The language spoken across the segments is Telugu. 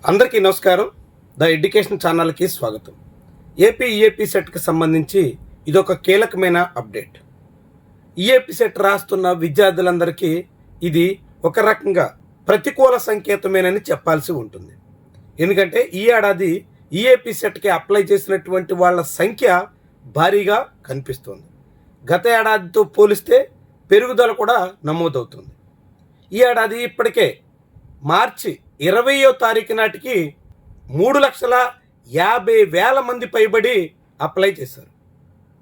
అందరికీ నమస్కారం. ద ఎడ్యుకేషన్ ఛానల్కి స్వాగతం. ఈఏపీ సెట్కి సంబంధించి ఇదొక కీలకమైన అప్డేట్. ఈఏపీ సెట్ రాస్తున్న విద్యార్థులందరికీ ఇది ఒక రకంగా ప్రతికూల సంకేతమేనని చెప్పాల్సి ఉంటుంది. ఎందుకంటే ఈ ఏడాది ఈఏపీ సెట్కి అప్లై చేసినటువంటి వాళ్ళ సంఖ్య భారీగా కనిపిస్తుంది. గత ఏడాదితో పోలిస్తే పెరుగుదల కూడా నమోదవుతుంది. ఈ ఏడాది ఇప్పటికే మార్చి 20వ తారీఖు నాటికి 3,50,000 మంది పైబడి అప్లై చేశారు.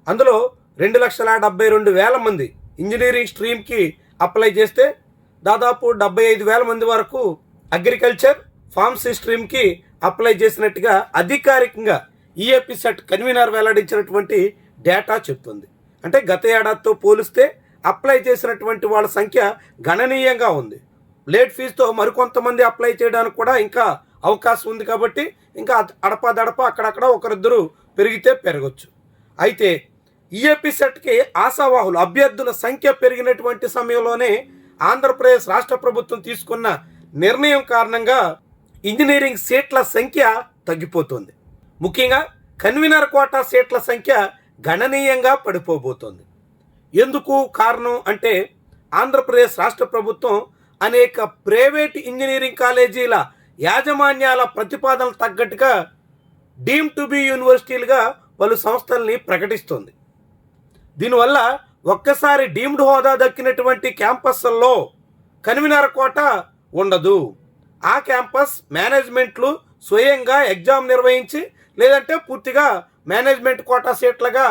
అందులో 2,72,000 మంది ఇంజనీరింగ్ స్ట్రీమ్కి అప్లై చేస్తే దాదాపు 75,000 మంది వరకు అగ్రికల్చర్ ఫార్మసీ స్ట్రీమ్కి అప్లై చేసినట్టుగా అధికారికంగా ఈఏపీ సెట్ కన్వీనర్ వెల్లడించినటువంటి డేటా చెప్తుంది. అంటే గత ఏడాదితో పోలిస్తే అప్లై చేసినటువంటి వాళ్ళ సంఖ్య గణనీయంగా ఉంది. లేట్ ఫీజుతో మరికొంతమంది అప్లై చేయడానికి కూడా ఇంకా అవకాశం ఉంది. కాబట్టి ఇంకా అడపదడప అక్కడక్కడ ఒకరిద్దరు పెరిగితే పెరగచ్చు. అయితే ఈఏపీ సెట్కి ఆశావాహులు అభ్యర్థుల సంఖ్య పెరిగినటువంటి సమయంలోనే ఆంధ్రప్రదేశ్ రాష్ట్ర ప్రభుత్వం తీసుకున్న నిర్ణయం కారణంగా ఇంజనీరింగ్ సీట్ల సంఖ్య తగ్గిపోతుంది. ముఖ్యంగా కన్వీనర్ కోటా సీట్ల సంఖ్య గణనీయంగా పడిపోబోతోంది. ఎందుకు కారణం అంటే ఆంధ్రప్రదేశ్ రాష్ట్ర ప్రభుత్వం అనేక ప్రైవేట్ ఇంజనీరింగ్ కాలేజీల యాజమాన్యాల ప్రతిపాదనలు తగ్గట్టుగా డీమ్ టు బి యూనివర్సిటీలుగా పలు సంస్థల్ని ప్రకటిస్తుంది. దీనివల్ల ఒక్కసారి డీమ్డ్ హోదా దక్కినటువంటి క్యాంపస్ల్లో కన్వీనర్ కోట ఉండదు. ఆ క్యాంపస్ మేనేజ్మెంట్లు స్వయంగా ఎగ్జామ్ నిర్వహించి లేదంటే పూర్తిగా మేనేజ్మెంట్ కోటా సీట్లుగా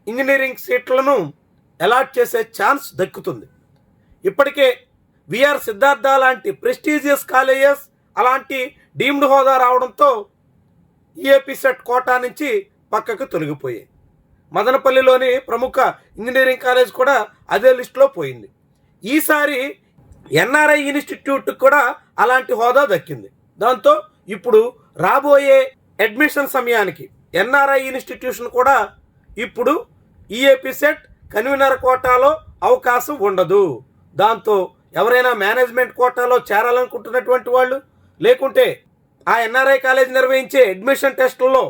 ఇంజనీరింగ్ సీట్లను అలాట్ చేసే ఛాన్స్ దక్కుతుంది. ఇప్పటికే విఆర్ సిద్ధార్థ లాంటి ప్రెస్టీజియస్ కాలేజెస్ అలాంటి డీమ్డ్ హోదా రావడంతో ఈఏపీ సెట్ కోటా నుంచి పక్కకు తొలగిపోయాయి. మదనపల్లిలోని ప్రముఖ ఇంజనీరింగ్ కాలేజ్ కూడా అదే లిస్టులో పోయింది. ఈసారి ఎన్ఆర్ఐ ఇన్స్టిట్యూట్ కూడా అలాంటి హోదా దక్కింది. దాంతో ఇప్పుడు రాబోయే అడ్మిషన్ సమయానికి ఎన్ఆర్ఐ ఇన్స్టిట్యూషన్ కూడా ఇప్పుడు ఈఏపీ సెట్ కన్వీనర్ కోటాలో అవకాశం ఉండదు. దాంతో ఎవరైనా మేనేజ్మెంట్ కోటాలో చేరాలనుకుంటున్నటువంటి వాళ్ళు లేకుంటే ఆ ఎన్ఆర్ఐ కాలేజ్ నిర్వహించే అడ్మిషన్ టెస్టుల్లో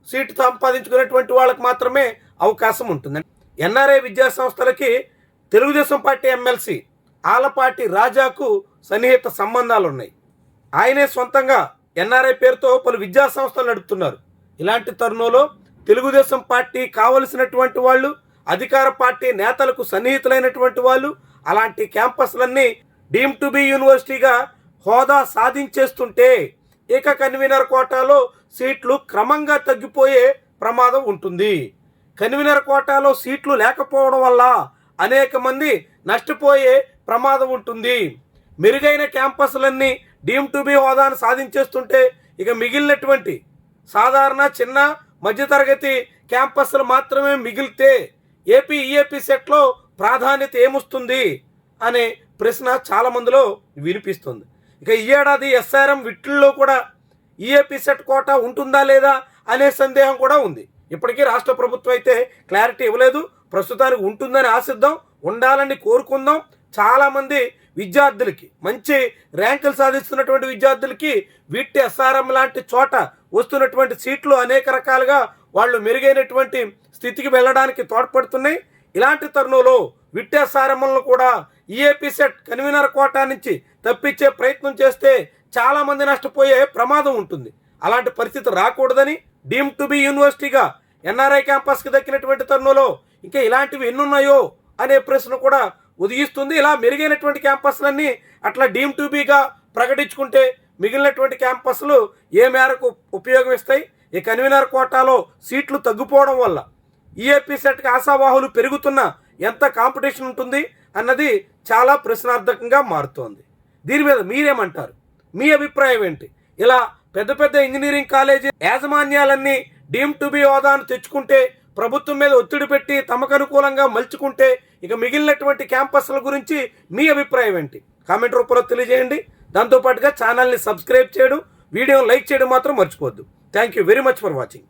సీటు సంపాదించుకునేటువంటి వాళ్ళకి మాత్రమే అవకాశం ఉంటుంది. ఎన్ఆర్ఐ విద్యా సంస్థలకి తెలుగుదేశం పార్టీ ఎమ్మెల్సీ ఆలపాటి రాజాకు సన్నిహిత సంబంధాలు ఉన్నాయి. ఆయనే సొంతంగా ఎన్ఆర్ఐ పేరుతో పలు విద్యా సంస్థలు నడుపుతున్నారు. ఇలాంటి తరుణంలో తెలుగుదేశం పార్టీ కావలసినటువంటి వాళ్ళు, అధికార పార్టీ నేతలకు సన్నిహితులైనటువంటి వాళ్ళు అలాంటి క్యాంపస్లన్నీ డీమ్ టు బి యూనివర్సిటీగా హోదా సాధించేస్తుంటే ఇక కన్వీనర్ కోటాలో సీట్లు క్రమంగా తగ్గిపోయే ప్రమాదం ఉంటుంది. కన్వీనర్ కోటాలో సీట్లు లేకపోవడం వల్ల అనేక మంది నష్టపోయే ప్రమాదం ఉంటుంది. మెరుగైన క్యాంపస్లన్నీ డీమ్ టు బి హోదాను సాధించేస్తుంటే ఇక మిగిలినటువంటి సాధారణ చిన్న మధ్యతరగతి క్యాంపస్లు మాత్రమే మిగిలితే ఈఏపీ సెట్లో ప్రాధాన్యత ఏమొస్తుంది అనే ప్రశ్న చాలా మందిలో వినిపిస్తుంది. ఇక ఈ ఏడాది ఎస్ఆర్ఎం విట్లలో కూడా ఈఏపీ సెట్ కోటా ఉంటుందా లేదా అనే సందేహం కూడా ఉంది. ఇప్పటికీ రాష్ట్ర ప్రభుత్వం అయితే క్లారిటీ ఇవ్వలేదు. ప్రస్తుతానికి ఉంటుందని ఆశిద్దాం, ఉండాలని కోరుకుందాం. చాలామంది విద్యార్థులకి మంచి ర్యాంకులు సాధిస్తున్నటువంటి విద్యార్థులకి విట్ ఎస్ఆర్ఎం లాంటి చోట వస్తున్నటువంటి సీట్లు అనేక రకాలుగా వాళ్ళు మెరుగైనటువంటి స్థితికి వెళ్ళడానికి తోడ్పడుతున్నాయి. ఇలాంటి తరుణంలో విట్ ఎస్ఆర్ఎంలను కూడా ఈఏపీ సెట్ కన్వీనర్ కోటా నుంచి తప్పించే ప్రయత్నం చేస్తే చాలామంది నష్టపోయే ప్రమాదం ఉంటుంది. అలాంటి పరిస్థితి రాకూడదని డీమ్ టు బి యూనివర్సిటీగా ఎన్ఆర్ఐ క్యాంపస్కి దక్కినటువంటి తరుణంలో ఇంకా ఇలాంటివి ఎన్నున్నాయో అనే ప్రశ్న కూడా ఉదయిస్తుంది. ఇలా మెరుగైనటువంటి క్యాంపస్లన్నీ అట్లా డీమ్ టు బిగా ప్రకటించుకుంటే మిగిలినటువంటి క్యాంపస్లు ఏ మేరకు ఉపయోగమిస్తాయి? ఈ కన్వీనర్ కోటాలో సీట్లు తగ్గిపోవడం వల్ల ఈఏపీ సెట్కి ఆశావాహులు పెరుగుతున్న ఎంత కాంపిటీషన్ ఉంటుంది అన్నది చాలా ప్రశ్నార్థకంగా మారుతోంది. దీని మీద మీరేమంటారు? మీ అభిప్రాయం ఏంటి? ఇలా పెద్ద పెద్ద ఇంజనీరింగ్ కాలేజీ యాజమాన్యాలన్నీ డీమ్ టు బి హోదాను తెచ్చుకుంటే, ప్రభుత్వం మీద ఒత్తిడి పెట్టి తమకు అనుకూలంగా మలుచుకుంటే ఇక మిగిలినటువంటి క్యాంపస్ల గురించి మీ అభిప్రాయం ఏంటి? కామెంట్ రూపంలో తెలియజేయండి. దాంతోపాటుగా ఛానల్ని సబ్స్క్రైబ్ చేయడం, వీడియోని లైక్ చేయడం మాత్రం మర్చిపోవద్దు. Thank you very much for watching.